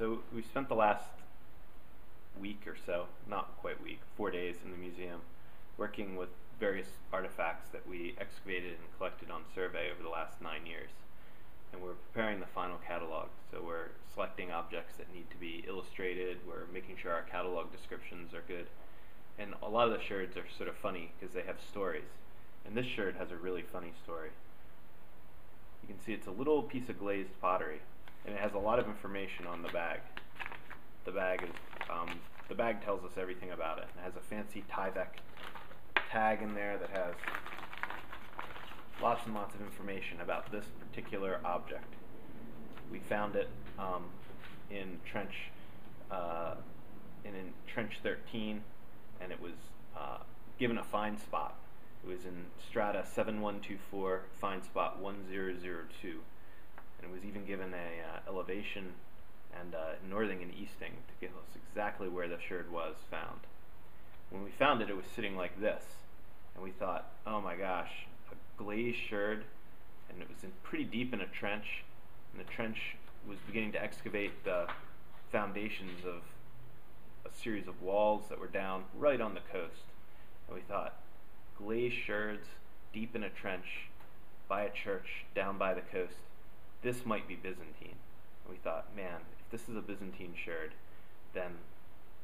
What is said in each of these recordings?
So we spent the last week or so, not quite week, 4 days in the museum, working with various artifacts that we excavated and collected on survey over the last 9 years. And we're preparing the final catalog. So we're selecting objects that need to be illustrated, we're making sure our catalog descriptions are good. And a lot of the sherds are sort of funny because they have stories. And this sherd has a really funny story. You can see it's a little piece of glazed pottery, and it has a lot of information on the bag. The bag tells us everything about it. It has a fancy Tyvek tag in there that has lots and lots of information about this particular object. We found it in trench 13, and it was given a find spot. It was in strata 7124, find spot 1002, and it was even given a elevation and northing and easting to give us exactly where the sherd was found. When we found it, it was sitting like this, and we thought, oh my gosh, a glazed sherd, and it was pretty deep in a trench, and the trench was beginning to excavate the foundations of a series of walls that were down right on the coast. And we thought, glazed sherds deep in a trench by a church down by the coast, this might be Byzantine. And we thought, man, if this is a Byzantine sherd, then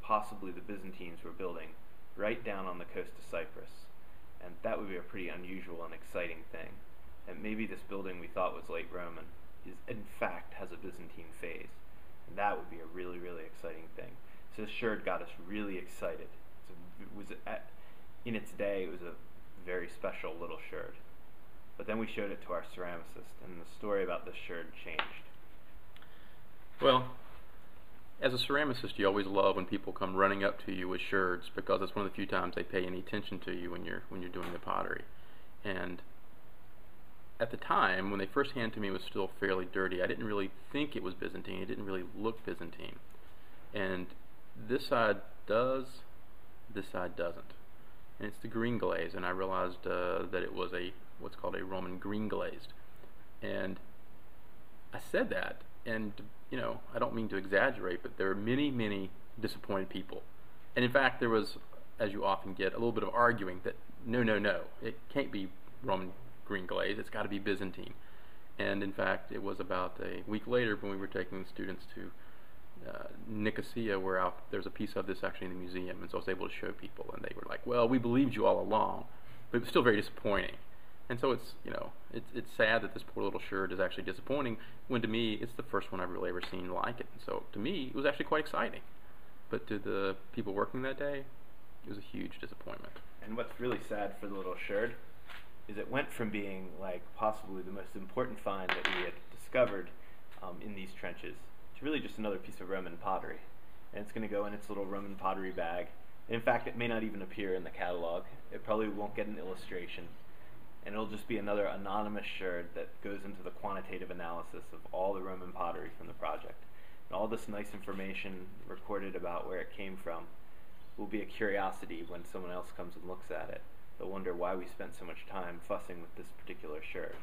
possibly the Byzantines were building right down on the coast of Cyprus, and that would be a pretty unusual and exciting thing. And maybe this building we thought was late Roman is in fact has a Byzantine phase, and that would be a really, really exciting thing. So this sherd got us really excited. In its day, it was a very special little sherd. But then we showed it to our ceramicist, and the story about this sherd changed. Well, as a ceramicist, you always love when people come running up to you with sherds, because it's one of the few times they pay any attention to you when you're doing the pottery. And at the time, when they first handed to me, it was still fairly dirty. I didn't really think it was Byzantine. It didn't really look Byzantine. And this side does, this side doesn't. And it's the green glaze, and I realized that it was what's called a Roman green glazed. And I said that, and I don't mean to exaggerate, but there are many, many disappointed people. And in fact, there was, as you often get, a little bit of arguing that no, it can't be Roman green glaze, it's got to be Byzantine. And in fact, it was about a week later when we were taking the students to Nicosia, where there's a piece of this actually in the museum, and so I was able to show people, and they were like, well, we believed you all along, but it was still very disappointing. And so it's sad that this poor little sherd is actually disappointing, when to me it's the first one I've really ever seen like it. And so to me it was actually quite exciting, but to the people working that day, it was a huge disappointment. And what's really sad for the little sherd is it went from being like possibly the most important find that we had discovered in these trenches to really just another piece of Roman pottery. And it's going to go in its little Roman pottery bag. And in fact, it may not even appear in the catalog. It probably won't get an illustration. And it'll just be another anonymous sherd that goes into the quantitative analysis of all the Roman pottery from the project. And all this nice information recorded about where it came from will be a curiosity when someone else comes and looks at it. They'll wonder why we spent so much time fussing with this particular sherd.